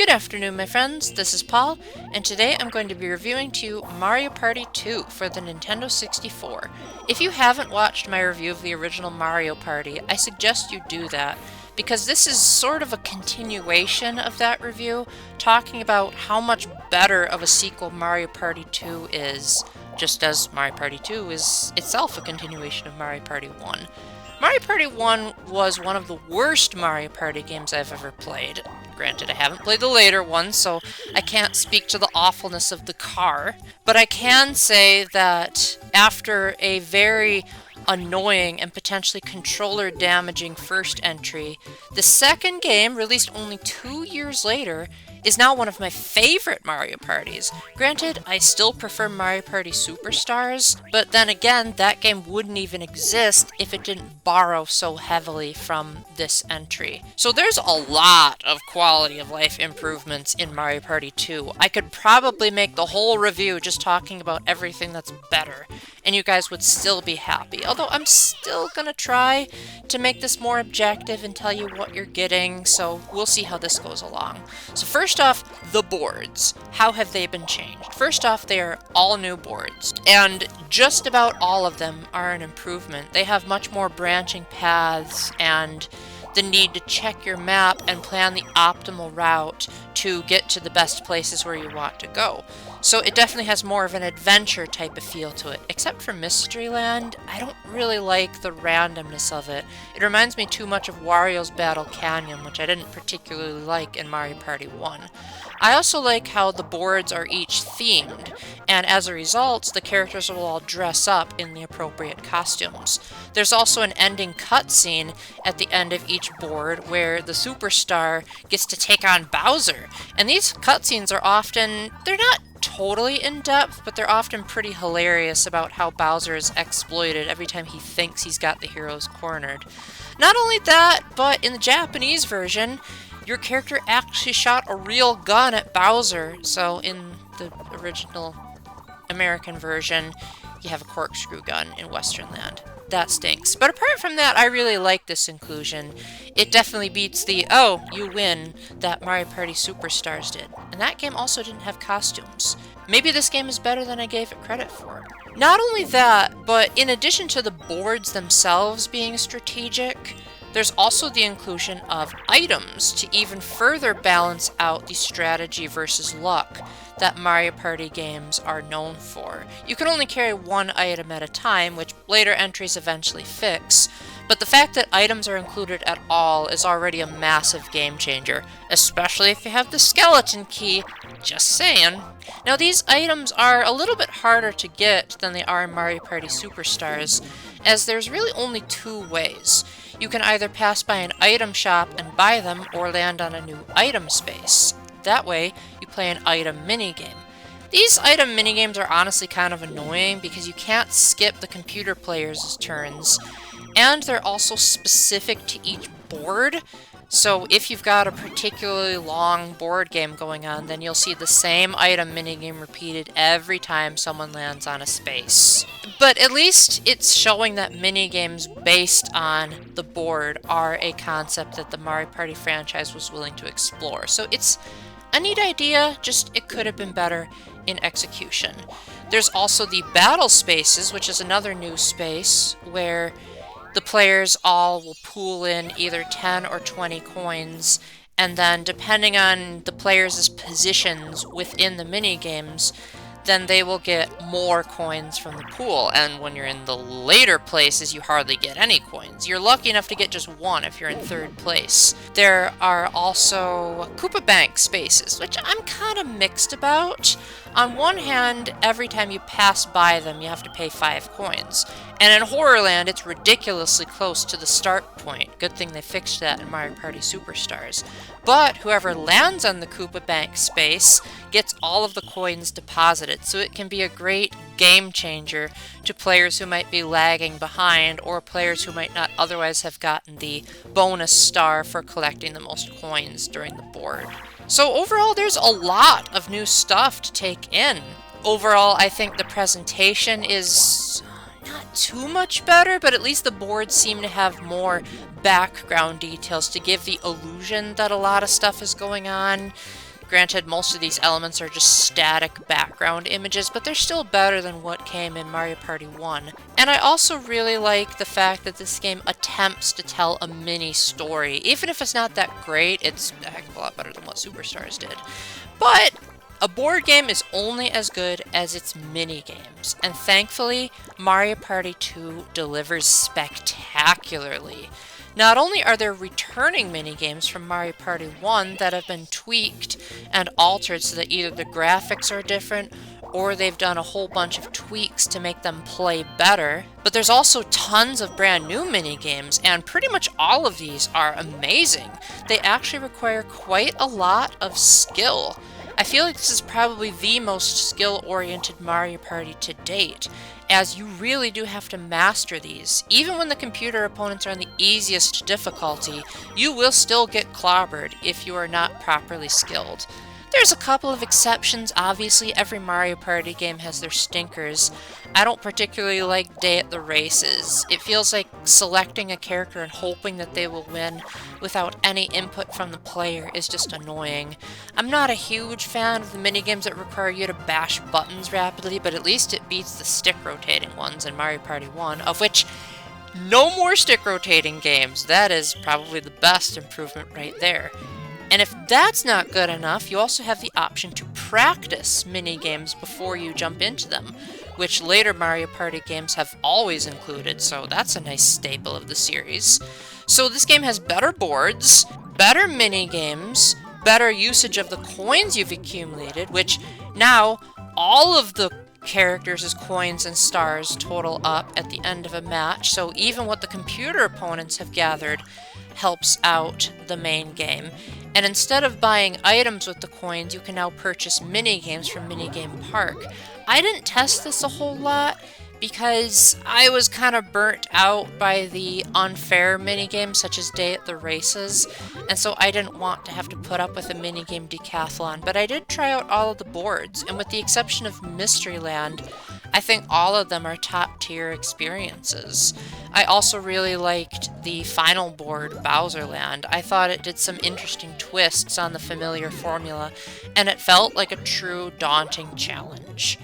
Good afternoon, my friends. This is Paul, and today I'm going to be reviewing to you Mario Party 2 for the Nintendo 64. If you haven't watched my review of the original Mario Party, I suggest you do that, because this is sort of a continuation of that review, talking about how much better of a sequel Mario Party 2 is, just as Mario Party 2 is itself a continuation of Mario Party 1. Mario Party 1 was one of the worst Mario Party games I've ever played. Granted, I haven't played the later ones, so I can't speak to the awfulness of the car, but I can say that after a very annoying and potentially controller-damaging first entry, the second game, released only 2 years later, is now one of my favorite Mario Parties. Granted, I still prefer Mario Party Superstars, but then again, that game wouldn't even exist if it didn't borrow so heavily from this entry. So there's a lot of quality of life improvements in Mario Party 2. I could probably make the whole review just talking about everything that's better, and you guys would still be happy. Although I'm still gonna try to make this more objective and tell you what you're getting, so we'll see how this goes along. So first off, the boards. How have they been changed? First off, they are all new boards, and just about all of them are an improvement. They have much more branching paths and the need to check your map and plan the optimal route to get to the best places where you want to go. So it definitely has more of an adventure type of feel to it. Except for Mysteryland, I don't really like the randomness of it. It reminds me too much of Wario's Battle Canyon, which I didn't particularly like in Mario Party 1. I also like how the boards are each themed, and as a result, the characters will all dress up in the appropriate costumes. There's also an ending cutscene at the end of each board where the superstar gets to take on Bowser, and these cutscenes are often, they're not totally in-depth, but they're often pretty hilarious about how Bowser is exploited every time he thinks he's got the heroes cornered. Not only that, but in the Japanese version, your character actually shot a real gun at Bowser, so in the original American version, you have a corkscrew gun in Western Land. That stinks. But apart from that, I really like this inclusion. It definitely beats the, oh, you win, that Mario Party Superstars did. And that game also didn't have costumes. Maybe this game is better than I gave it credit for. Not only that, but in addition to the boards themselves being strategic, there's also the inclusion of items to even further balance out the strategy versus luck that Mario Party games are known for. You can only carry one item at a time, which later entries eventually fix, but the fact that items are included at all is already a massive game changer, especially if you have the skeleton key, just saying. Now these items are a little bit harder to get than they are in Mario Party Superstars, as there's really only two ways. You can either pass by an item shop and buy them, or land on a new item space. That way, you play an item minigame. These item minigames are honestly kind of annoying because you can't skip the computer players' turns, and they're also specific to each board. So if you've got a particularly long board game going on, then you'll see the same item minigame repeated every time someone lands on a space. But at least it's showing that minigames based on the board are a concept that the Mario Party franchise was willing to explore. So it's a neat idea, just it could have been better in execution. There's also the battle spaces, which is another new space where the players all will pool in either 10 or 20 coins, and then depending on the players' positions within the minigames, then they will get more coins from the pool, and when you're in the later places, you hardly get any coins. You're lucky enough to get just one if you're in third place. There are also Koopa Bank spaces, which I'm kind of mixed about. On one hand, every time you pass by them, you have to pay 5 coins. And in Horrorland, it's ridiculously close to the start point. Good thing they fixed that in Mario Party Superstars. But whoever lands on the Koopa Bank space gets all of the coins deposited, so it can be a great game changer to players who might be lagging behind, or players who might not otherwise have gotten the bonus star for collecting the most coins during the board. So overall, there's a lot of new stuff to take in. Overall, I think the presentation is not too much better, but at least the boards seem to have more background details to give the illusion that a lot of stuff is going on. Granted, most of these elements are just static background images, but they're still better than what came in Mario Party 1. And I also really like the fact that this game attempts to tell a mini story. Even if it's not that great, it's a heck of a lot better than what Superstars did. But a board game is only as good as its mini-games, and thankfully, Mario Party 2 delivers spectacularly. Not only are there returning mini-games from Mario Party 1 that have been tweaked and altered so that either the graphics are different or they've done a whole bunch of tweaks to make them play better, but there's also tons of brand new mini-games, and pretty much all of these are amazing. They actually require quite a lot of skill. I feel like this is probably the most skill-oriented Mario Party to date, as you really do have to master these. Even when the computer opponents are on the easiest difficulty, you will still get clobbered if you are not properly skilled. There's a couple of exceptions. Obviously, every Mario Party game has their stinkers. I don't particularly like Day at the Races. It feels like selecting a character and hoping that they will win without any input from the player is just annoying. I'm not a huge fan of the minigames that require you to bash buttons rapidly, but at least it beats the stick rotating ones in Mario Party 1, of which no more stick rotating games. That is probably the best improvement right there. And if that's not good enough, you also have the option to practice mini-games before you jump into them, which later Mario Party games have always included, so that's a nice staple of the series. So this game has better boards, better mini-games, better usage of the coins you've accumulated, which now all of the characters as coins and stars total up at the end of a match, so even what the computer opponents have gathered helps out the main game. And instead of buying items with the coins, you can now purchase mini-games from Minigame Park. I didn't test this a whole lot because I was kind of burnt out by the unfair minigames such as Day at the Races, and so I didn't want to have to put up with a minigame decathlon, but I did try out all of the boards, and with the exception of Mysteryland, I think all of them are top-tier experiences. I also really liked the final board, Bowserland. I thought it did some interesting twists on the familiar formula, and it felt like a true daunting challenge.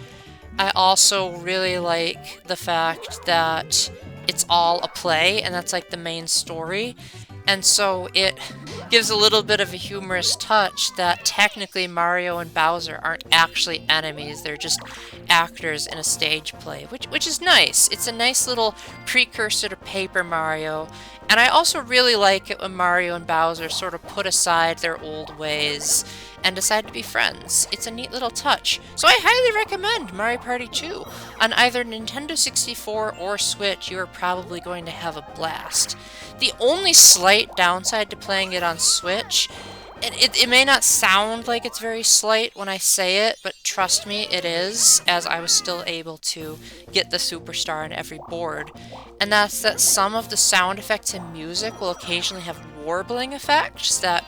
I also really like the fact that it's all a play, and that's like the main story. And so it gives a little bit of a humorous touch that technically Mario and Bowser aren't actually enemies, they're just actors in a stage play, which is nice. It's a nice little precursor to Paper Mario, and I also really like it when Mario and Bowser sort of put aside their old ways and decide to be friends. It's a neat little touch. So I highly recommend Mario Party 2. On either Nintendo 64 or Switch, you are probably going to have a blast. The only slight downside to playing it on Switch, and it may not sound like it's very slight when I say it, but trust me, it is, as I was still able to get the Superstar on every board, and that's that some of the sound effects and music will occasionally have warbling effects that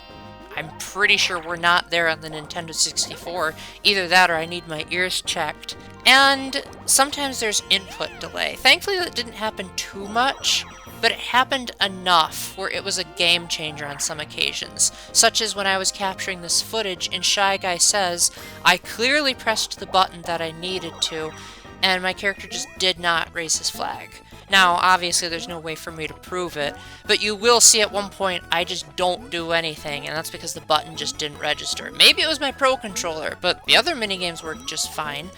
I'm pretty sure were not there on the Nintendo 64. Either that or I need my ears checked. And sometimes there's input delay. Thankfully that didn't happen too much, but it happened enough where it was a game changer on some occasions, such as when I was capturing this footage and Shy Guy says, I clearly pressed the button that I needed to, and my character just did not raise his flag. Now, obviously there's no way for me to prove it, but you will see at one point I just don't do anything, and that's because the button just didn't register. Maybe it was my Pro Controller, but the other minigames worked just fine.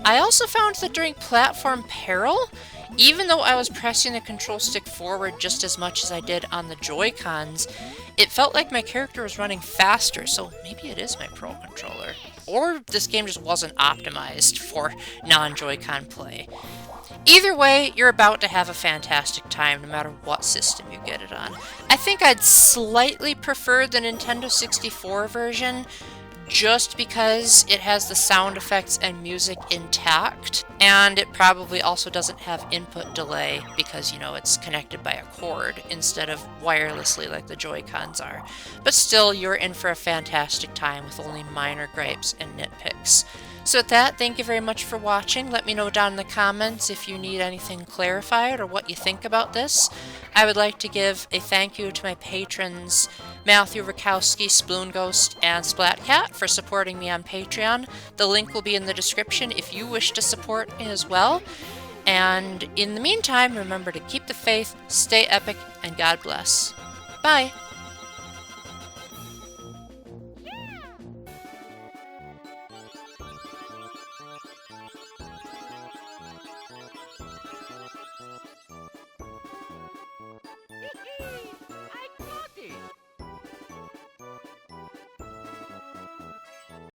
I also found that during Platform Peril, even though I was pressing the control stick forward just as much as I did on the Joy-Cons, it felt like my character was running faster, so maybe it is my Pro Controller. Or this game just wasn't optimized for non-Joy-Con play. Either way, you're about to have a fantastic time no matter what system you get it on. I think I'd slightly prefer the Nintendo 64 version, just because it has the sound effects and music intact, and it probably also doesn't have input delay because, you know, it's connected by a cord instead of wirelessly like the Joy-Cons are. But still, you're in for a fantastic time with only minor gripes and nitpicks. So with that, thank you very much for watching. Let me know down in the comments if you need anything clarified or what you think about this. I would like to give a thank you to my patrons Matthew Rakowski, Spoon Ghost, and Splatcat for supporting me on Patreon. The link will be in the description if you wish to support me as well. And in the meantime, remember to keep the faith, stay epic, and God bless. Bye!